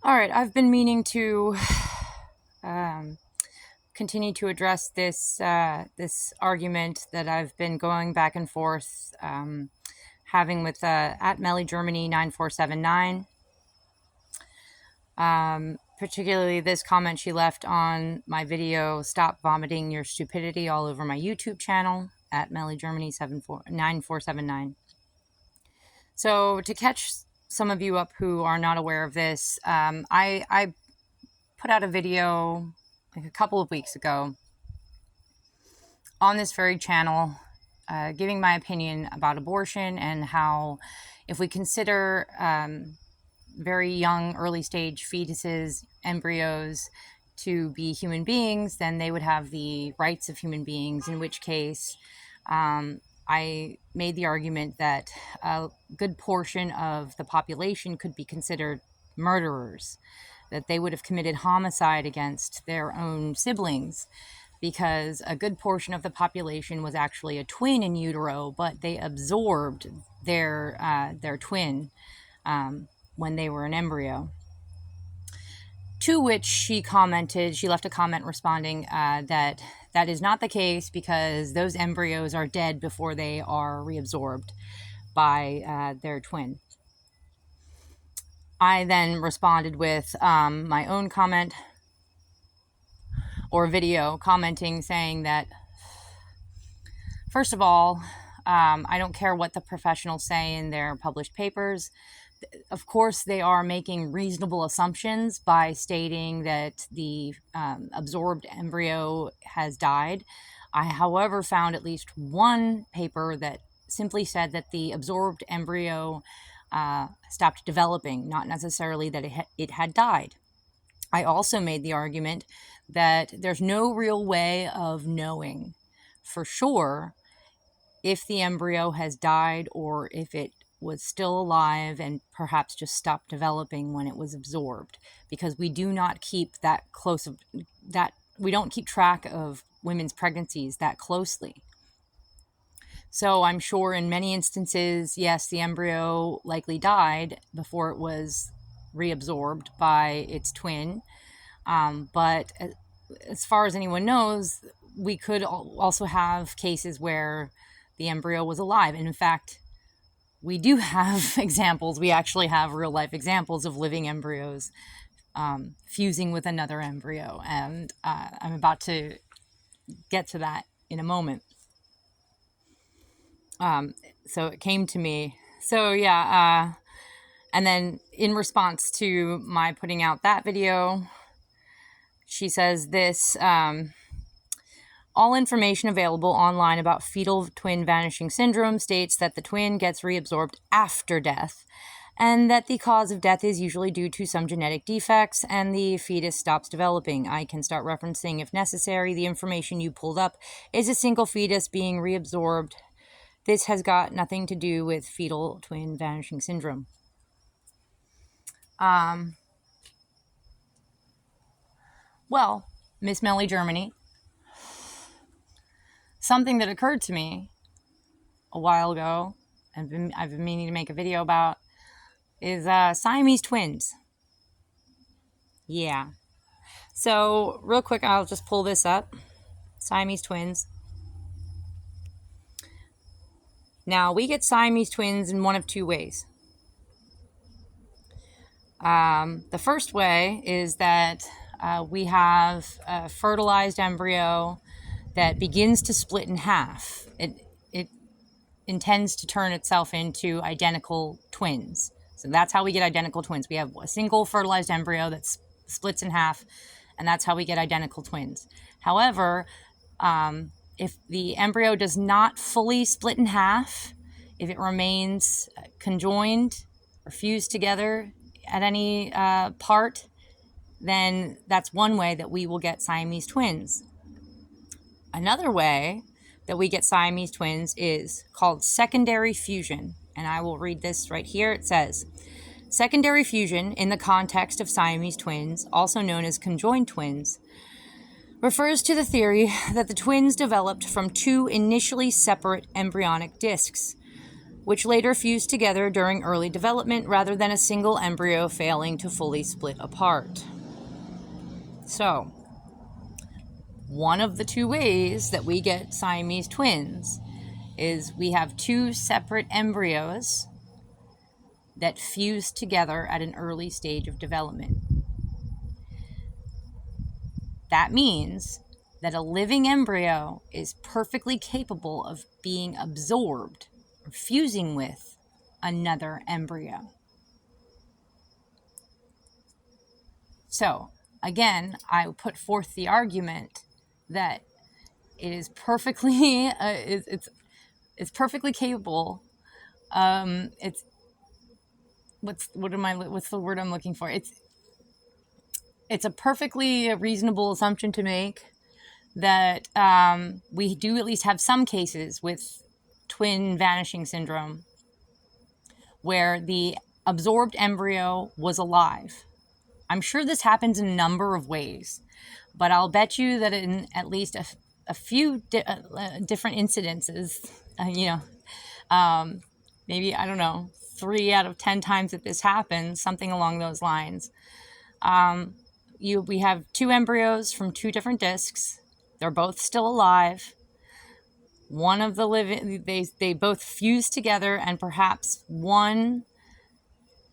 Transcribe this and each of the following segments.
All right, I've been meaning to continue to address this argument that I've been going back and forth having with at Melly Germany 9479. Particularly this comment she left on my video, "Stop vomiting your stupidity all over my YouTube channel," at Melly Germany 9479. So to catch some of you up who are not aware of this, I put out a video like a couple of weeks ago on this very channel, giving my opinion about abortion and how, if we consider very young, early stage fetuses, embryos, to be human beings, then they would have the rights of human beings, in which case I made the argument that a good portion of the population could be considered murderers, that they would have committed homicide against their own siblings, because a good portion of the population was actually a twin in utero, but they absorbed their twin when they were an embryo. To which she left a comment responding that is not the case, because those embryos are dead before they are reabsorbed by their twin. I then responded with my own comment or video commenting, saying that, first of all, I don't care what the professionals say in their published papers. Of course, they are making reasonable assumptions by stating that the absorbed embryo has died. I, however, found at least one paper that simply said that the absorbed embryo stopped developing, not necessarily that it had died. I also made the argument that there's no real way of knowing for sure if the embryo has died or if it was still alive and perhaps just stopped developing when it was absorbed, because we do not keep that close of that. We don't keep track of women's pregnancies that closely. So I'm sure in many instances, yes, the embryo likely died before it was reabsorbed by its twin. But as far as anyone knows, we could also have cases where the embryo was alive. And in fact, we do have examples. We actually have real life examples of living embryos fusing with another embryo. And I'm about to get to that in a moment. So it came to me. So yeah. And then in response to my putting out that video, she says this: all information available online about fetal twin vanishing syndrome states that the twin gets reabsorbed after death, and that the cause of death is usually due to some genetic defects, and the fetus stops developing. I can start referencing if necessary. The information you pulled up is a single fetus being reabsorbed. This has got nothing to do with fetal twin vanishing syndrome. Well, Miss Melly Germany, something that occurred to me a while ago, and I've been meaning to make a video about, is Siamese twins. Yeah. So real quick, I'll just pull this up. Siamese twins. Now, we get Siamese twins in one of two ways. The first way is that we have a fertilized embryo that begins to split in half. It intends to turn itself into identical twins. So that's how we get identical twins. We have a single fertilized embryo that splits in half, and that's how we get identical twins. However, if the embryo does not fully split in half, if it remains conjoined or fused together at any part, then that's one way that we will get Siamese twins. Another way that we get Siamese twins is called secondary fusion. And I will read this right here. It says, secondary fusion in the context of Siamese twins, also known as conjoined twins, refers to the theory that the twins developed from two initially separate embryonic discs, which later fuse together during early development rather than a single embryo failing to fully split apart. So, one of the two ways that we get Siamese twins is we have two separate embryos that fuse together at an early stage of development. That means that a living embryo is perfectly capable of being absorbed or fusing with another embryo. So, again, I put forth the argument that it is perfectly, it's perfectly capable. What's the word I'm looking for? It's a perfectly reasonable assumption to make that we do at least have some cases with twin vanishing syndrome where the absorbed embryo was alive. I'm sure this happens in a number of ways, but I'll bet you that in at least a few different incidences, maybe, I don't know, 3 out of 10 times that this happens, something along those lines. We have two embryos from two different discs. They're both still alive. One of the living, they both fuse together, and perhaps one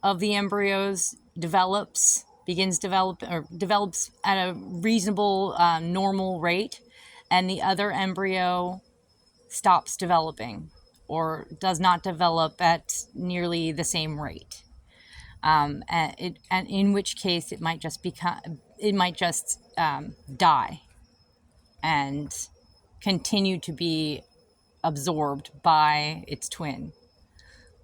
of the embryos develops at a reasonable, normal rate, and the other embryo stops developing or does not develop at nearly the same rate. And in which case it might just die and continue to be absorbed by its twin.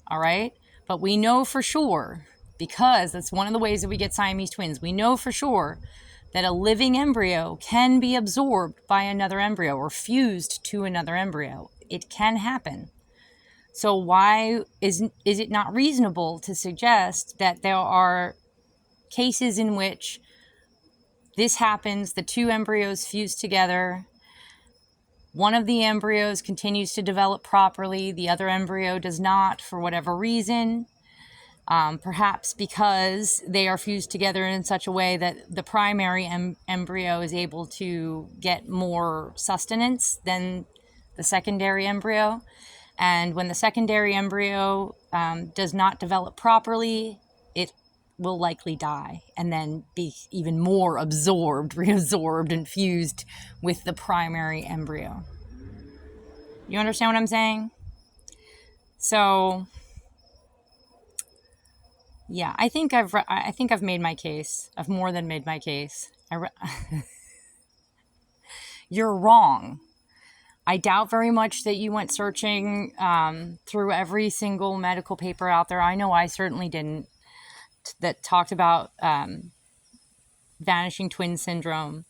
All right? But we know for sure, because that's one of the ways that we get Siamese twins, we know for sure that a living embryo can be absorbed by another embryo or fused to another embryo. It can happen. So why is it not reasonable to suggest that there are cases in which this happens, the two embryos fuse together, one of the embryos continues to develop properly, the other embryo does not for whatever reason, perhaps because they are fused together in such a way that the primary embryo is able to get more sustenance than the secondary embryo. And when the secondary embryo does not develop properly, it will likely die and then be even more reabsorbed and fused with the primary embryo. You understand what I'm saying? So, yeah, I think I've made my case. I've more than made my case. You're wrong. I doubt very much that you went searching through every single medical paper out there. I know I certainly didn't, that talked about vanishing twin syndrome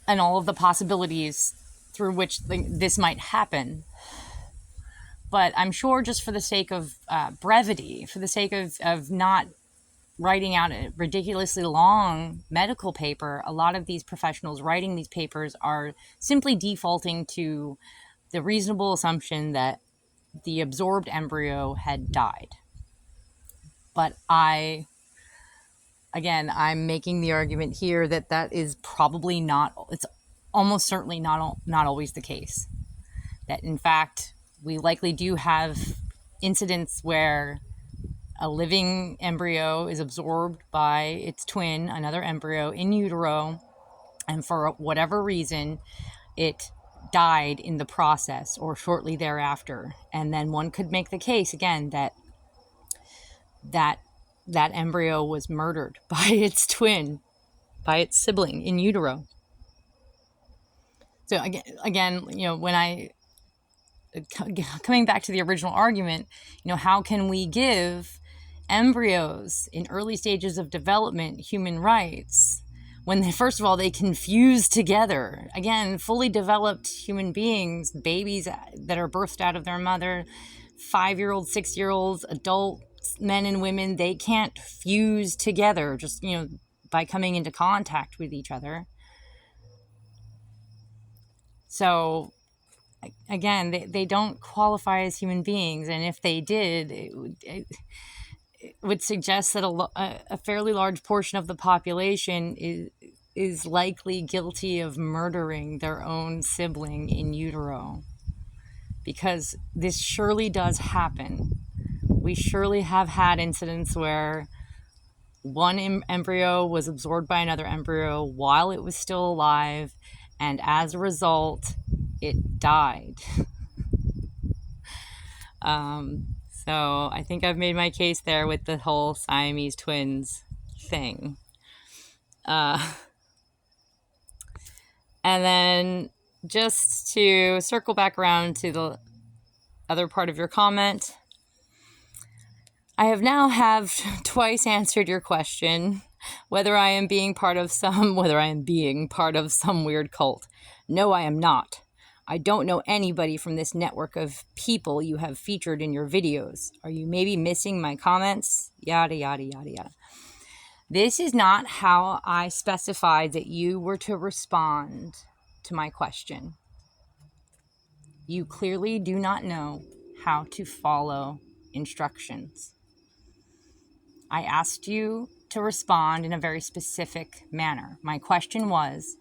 and all of the possibilities through which this might happen. But I'm sure just for the sake of brevity, for the sake of not writing out a ridiculously long medical paper, a lot of these professionals writing these papers are simply defaulting to the reasonable assumption that the absorbed embryo had died. But I'm making the argument here that is probably not, it's almost certainly not always the case. That in fact, we likely do have incidents where a living embryo is absorbed by its twin, another embryo, in utero, and for whatever reason, it died in the process or shortly thereafter. And then one could make the case again that embryo was murdered by its twin, by its sibling in utero. So again, when I coming back to the original argument, how can we give embryos in early stages of development human rights when first of all they can fuse together? Again, fully developed human beings, babies that are birthed out of their mother, 5-year-olds, 6-year-olds, adult men and women, they can't fuse together just by coming into contact with each other. So again, they don't qualify as human beings. And if they did, it would suggest that a fairly large portion of the population is likely guilty of murdering their own sibling in utero. Because this surely does happen. We surely have had incidents where one embryo was absorbed by another embryo while it was still alive, and as a result, it died. So I think I've made my case there with the whole Siamese twins thing. And then just to circle back around to the other part of your comment, I have now twice answered your question, whether I am being part of some weird cult. No, I am not. I don't know anybody from this network of people you have featured in your videos. Are you maybe missing my comments? Yada, yada, yada, yada. This is not how I specified that you were to respond to my question. You clearly do not know how to follow instructions. I asked you to respond in a very specific manner. My question was,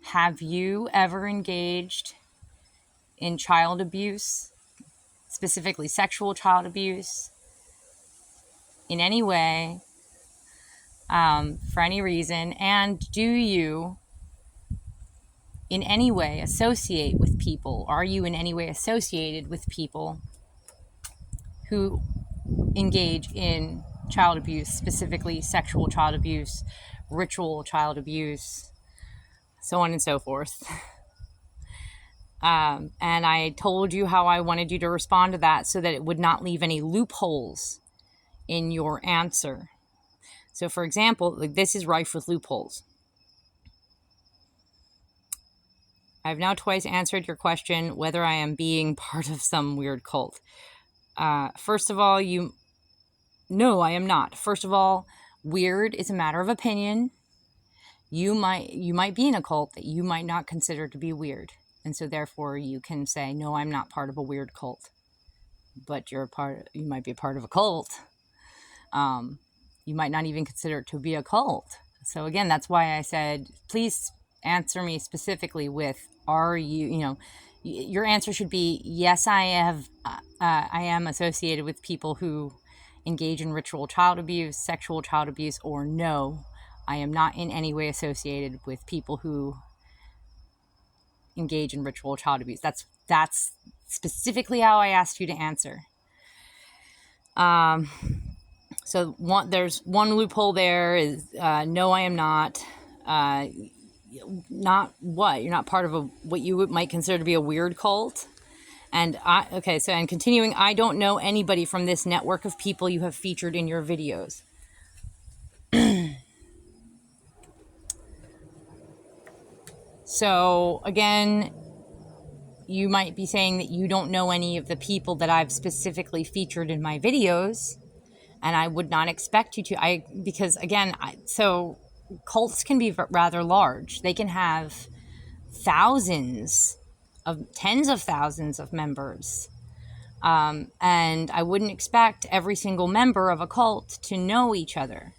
have you ever engaged in child abuse, specifically sexual child abuse, in any way, for any reason? And do you in any way associate with people? Are you in any way associated with people who engage in child abuse, specifically sexual child abuse, ritual child abuse, so on and so forth? And I told you how I wanted you to respond to that so that it would not leave any loopholes in your answer. So, for example, this is rife with loopholes. I've now twice answered your question whether I am being part of some weird cult. First of all, no, I am not. First of all, weird is a matter of opinion. You might be in a cult that you might not consider to be weird. And so therefore you can say, no, I'm not part of a weird cult. But you might be a part of a cult. You might not even consider it to be a cult. So again, that's why I said, please answer me specifically with, your answer should be, yes, I am associated with people who engage in ritual child abuse, sexual child abuse, or no, I am not in any way associated with people who engage in ritual child abuse. That's specifically how I asked you to answer. So there's one loophole there is, no, I am not. Not what? You're not part of what you might consider to be a weird cult. And and continuing, I don't know anybody from this network of people you have featured in your videos. So again, you might be saying that you don't know any of the people that I've specifically featured in my videos, and I would not expect you to. Because again, so cults can be rather large. They can have tens of thousands of members. And I wouldn't expect every single member of a cult to know each other.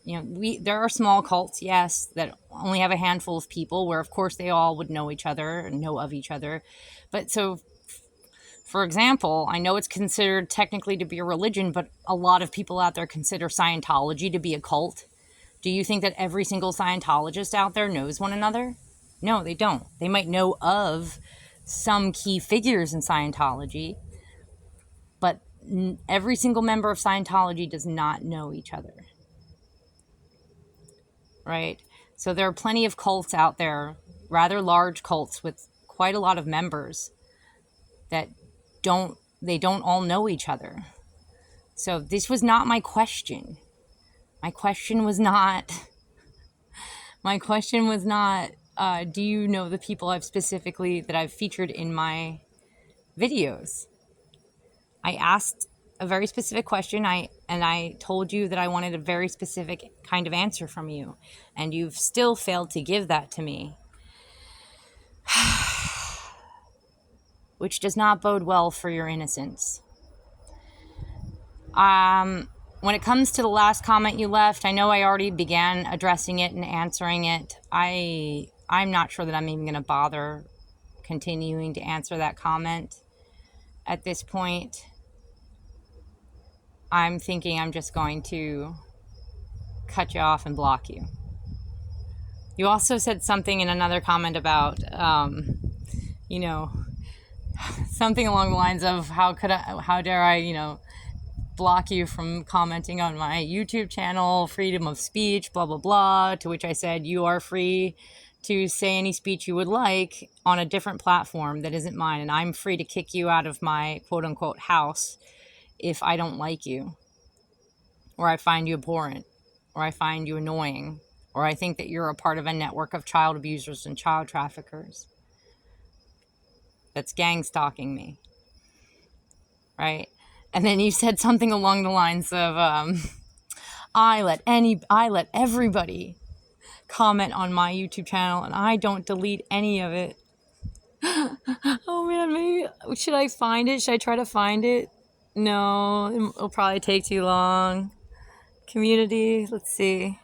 There are small cults, yes, that only have a handful of people where, of course, they all would know each other and know of each other. But so, for example, I know it's considered technically to be a religion, but a lot of people out there consider Scientology to be a cult. Do you think that every single Scientologist out there knows one another? No, they don't. They might know of some key figures in Scientology, but every single member of Scientology does not know each other. Right? So there are plenty of cults out there, rather large cults with quite a lot of members that don't all know each other. So this was not my question. My question was not, do you know the people that I've featured in my videos? I asked a very specific question, and I told you that I wanted a very specific kind of answer from you, and you've still failed to give that to me. which does not bode well for your innocence. When it comes to the last comment you left, I know I already began addressing it and answering it. I'm not sure that I'm even going to bother continuing to answer that comment at this point. I'm thinking I'm just going to cut you off and block you. You also said something in another comment about, something along the lines of how dare I, block you from commenting on my YouTube channel, freedom of speech, blah, blah, blah, to which I said, you are free to say any speech you would like on a different platform that isn't mine, and I'm free to kick you out of my quote-unquote house if I don't like you, or I find you abhorrent, or I find you annoying, or I think that you're a part of a network of child abusers and child traffickers that's gang stalking me, right? And then you said something along the lines of, I let everybody comment on my YouTube channel and I don't delete any of it. Oh man, maybe, should I find it? Should I try to find it? No, it'll probably take too long. Community, let's see.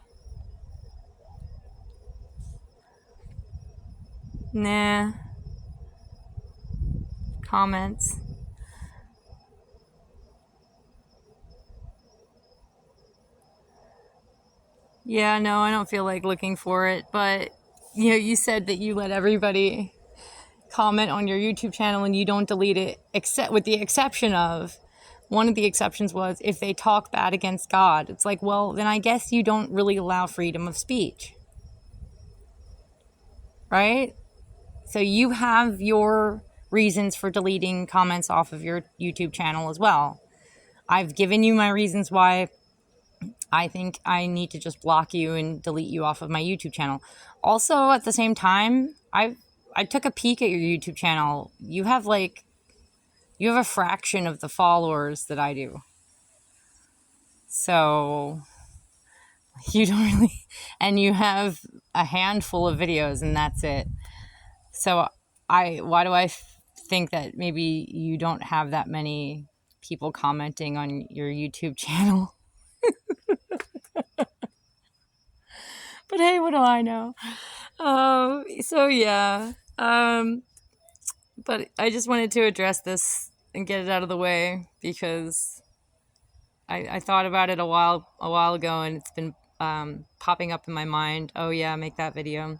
Nah. Comments. Yeah, no, I don't feel like looking for it, but you said that you let everybody comment on your YouTube channel and you don't delete it, except with the exception of, one of the exceptions was if they talk bad against God. It's like, well, then I guess you don't really allow freedom of speech, right? So you have your reasons for deleting comments off of your YouTube channel as well. I've given you my reasons why I think I need to just block you and delete you off of my YouTube channel. Also, at the same time, I took a peek at your YouTube channel. You have a fraction of the followers that I do. So you don't really, and you have a handful of videos and that's it. So why do I think that maybe you don't have that many people commenting on your YouTube channel? But hey, what do I know? So yeah. But I just wanted to address this and get it out of the way because I thought about it a while ago and it's been popping up in my mind. Oh yeah, make that video.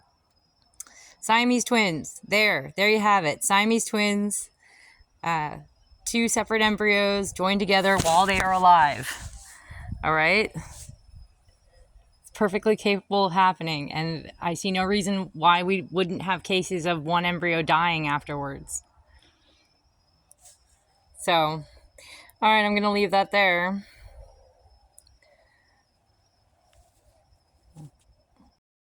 Siamese twins. There you have it. Siamese twins. 2 separate embryos joined together while they are alive. All right. Perfectly capable of happening, and I see no reason why we wouldn't have cases of one embryo dying afterwards. So, all right, I'm gonna leave that there.